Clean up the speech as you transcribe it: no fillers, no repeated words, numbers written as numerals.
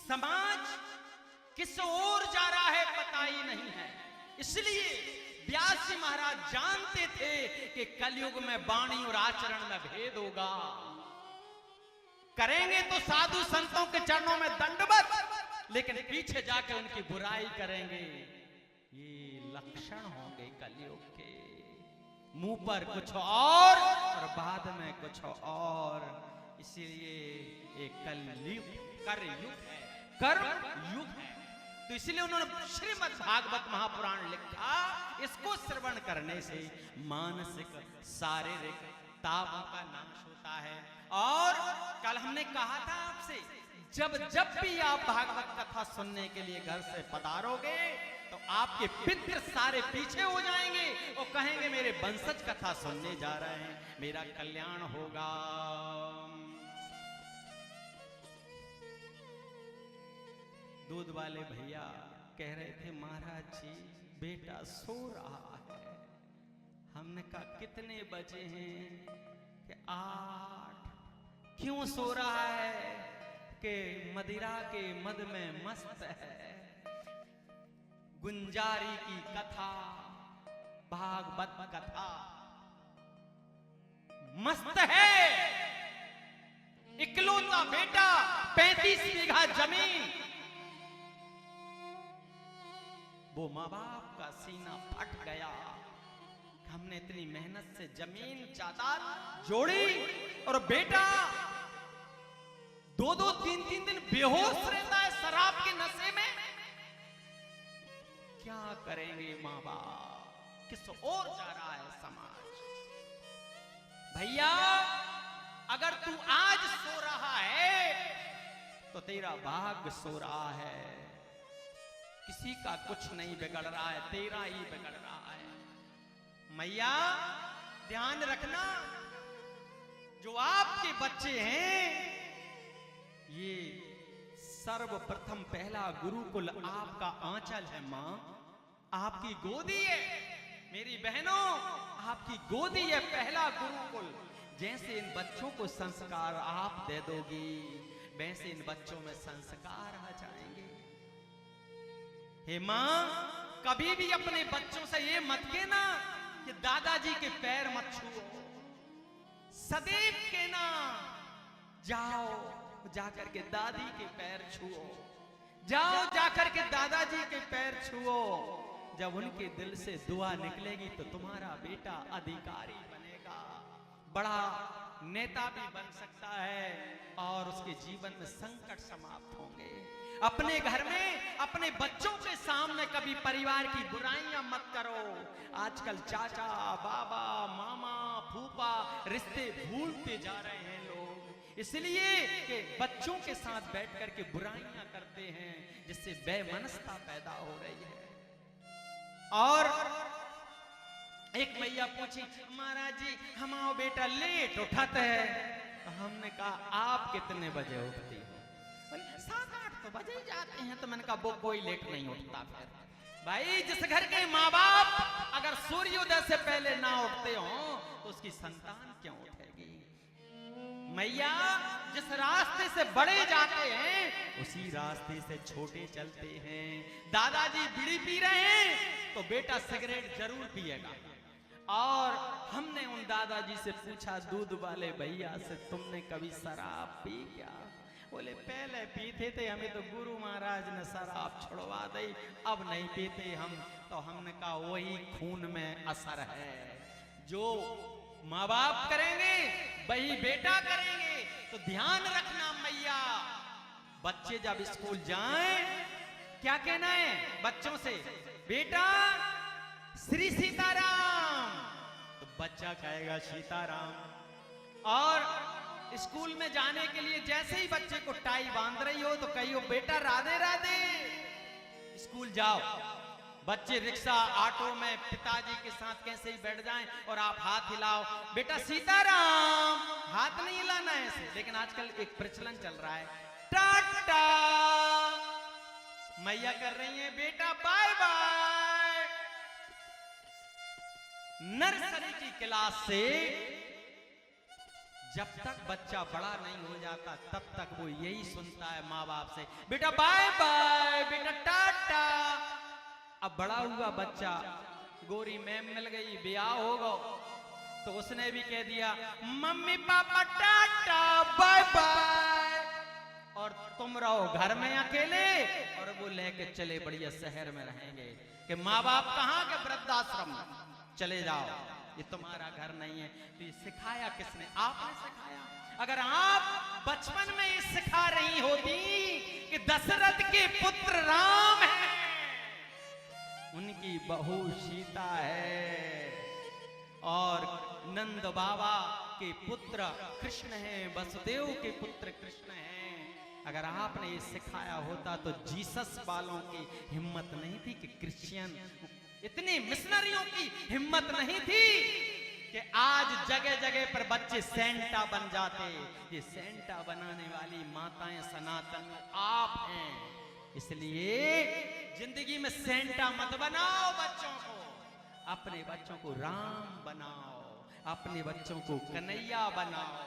समाज किस ओर जा रहा है पता ही नहीं है। इसलिए व्यास जी महाराज जानते थे कि कलयुग में वाणी और आचरण में भेद होगा। करेंगे तो साधु संतों के चरणों में दंडवत, लेकिन पीछे जाके उनकी बुराई करेंगे। ये लक्षण होंगे कलयुग के। मुंह पर कुछ और बाद में कुछ और। इसीलिए एक कलयुग कर्मयुग है, कर्म युग है। तो इसलिए उन्होंने श्रीमद् भागवत महापुराण लिखा। इसको श्रवण करने से मानसिक शारीरिक तापों का नाश होता है। और कल हमने कहा था आपसे, जब जब भी आप भागवत कथा सुनने के लिए घर से पधारोगे तो आपके पितृ सारे पीछे हो जाएंगे और कहेंगे मेरे वंशज कथा सुनने जा रहे हैं, मेरा कल्याण होगा। दूध वाले भैया कह रहे थे महाराज जी बेटा सो रहा है। हमने कहा कितने बजे हैं? कि 8। क्यों सो रहा है? कि मदिरा के मद में मस्त है। गुंजारी की कथा, भागवत कथा मस्त है। इकलौता बेटा, 35 बीघा जमीन। वो माँ बाप का सीना फट गया। हमने इतनी मेहनत से जमीन जायदाद जोड़ी और बेटा 2-2, 3-3 दिन बेहोश रहता है शराब के नशे में। क्या करेंगे माँ बाप? किस ओर जा रहा है समाज? भैया अगर तू आज सो रहा है तो तेरा भाग्य सो रहा है। किसी का कुछ नहीं बिगड़ रहा है, तेरा ही बिगड़ रहा है। मैया ध्यान रखना, जो आपके बच्चे हैं ये सर्वप्रथम पहला गुरुकुल आपका आंचल है। मां आपकी गोदी है। मेरी बहनों आपकी गोदी है पहला गुरुकुल। जैसे इन बच्चों को संस्कार आप दे दोगी वैसे इन बच्चों में संस्कार आ जाएंगे। हे मां कभी भी अपने बच्चों से ये मत कहना कि दादाजी के पैर मत छुओ। सदैव कहना जाओ जाकर के दादी के पैर छुओ, जाओ जाकर के दादाजी के पैर छुओ। जब उनके दिल से दुआ निकलेगी तो तुम्हारा बेटा अधिकारी बनेगा, बड़ा नेता भी बन सकता है और उसके जीवन में संकट समाप्त होंगे। अपने घर में अपने बच्चों के सामने कभी परिवार की बुराइयां मत करो। आजकल चाचा बाबा मामा फूफा रिश्ते भूलते जा रहे हैं लोग, इसलिए कि बच्चों के साथ बैठ कर के बुराइयां करते हैं जिससे बेमनस्ता पैदा हो रही है। और एक मैया पूछी महाराज जी हमारा बेटा लेट उठाता है। तो हमने कहा आप कितने बजे उठती हो? 7-8 तो बजे ही जाते हैं। तो मैंने कहा वो कोई लेट नहीं उठता। फिर भाई जिस घर के माँ बाप अगर सूर्योदय से पहले ना उठते हो तो उसकी संतान क्यों उठेगी? मैया जिस रास्ते से बड़े जाते हैं उसी रास्ते से छोटे चलते हैं। दादाजी बीड़ी पी रहे हैं तो बेटा सिगरेट जरूर पिएगा। और हमने उन दादाजी से पूछा दूध वाले भैया से तुमने कभी शराब पी क्या? बोले पहले पीते थे, हमें तो गुरु महाराज ने शराब छुड़वा दी, अब नहीं पीते हम। तो हमने कहा वही खून में असर है, जो माँ बाप करेंगे वही बेटा करेंगे। तो ध्यान रखना मैया, बच्चे जब स्कूल जाएं क्या कहना है बच्चों से? बेटा श्री सीताराम। तो बच्चा कहेगा सीताराम। और स्कूल में जाने के लिए जैसे ही बच्चे को टाई बांध रही हो तो कहियो बेटा राधे राधे। स्कूल जाओ, बच्चे रिक्शा ऑटो में पिताजी के साथ कैसे ही बैठ जाएं और आप हाथ हिलाओ, बेटा सीताराम, हाथ नहीं हिलाना है ऐसे। लेकिन आजकल एक प्रचलन चल रहा है टाटा। मैया कर रही है बेटा बाय बाय। नर्सरी की क्लास से जब तक बच्चा बड़ा नहीं हो जाता तब तक वो यही सुनता है माँ बाप से, बेटा बाय बाय, बेटा टाटा। अब बड़ा हुआ बच्चा, गोरी मैम मिल गई, ब्याह हो गया, तो उसने भी कह दिया mummy papa tata bye bye, और तुम रहो घर में अकेले, और वो लेके चले बढ़िया शहर में रहेंगे कि माँ बाप कहाँ के वृद्धाश्रम, चले जाओ, ये तुम्हारा घर नहीं है। तो ये सिखाया किसने? आपने सिखाया। अगर आप बचपन में ये सिखा रही होती कि दशरथ के पुत्र राम है, उनकी बहू सीता है, और नंद बाबा के पुत्र कृष्ण हैं, वसुदेव के पुत्र कृष्ण हैं, अगर आपने ये सिखाया होता तो जीसस वालों की हिम्मत नहीं थी कि क्रिश्चियन, इतनी मिशनरियों की हिम्मत नहीं थी कि आज जगह जगह पर बच्चे सेंटा बन जाते। ये सेंटा बनाने वाली माताएं सनातन आप हैं, इसलिए जिंदगी में सेंटा मत बनाओ बच्चों को, अपने बच्चों को राम बनाओ, अपने बच्चों को कन्हैया बनाओ।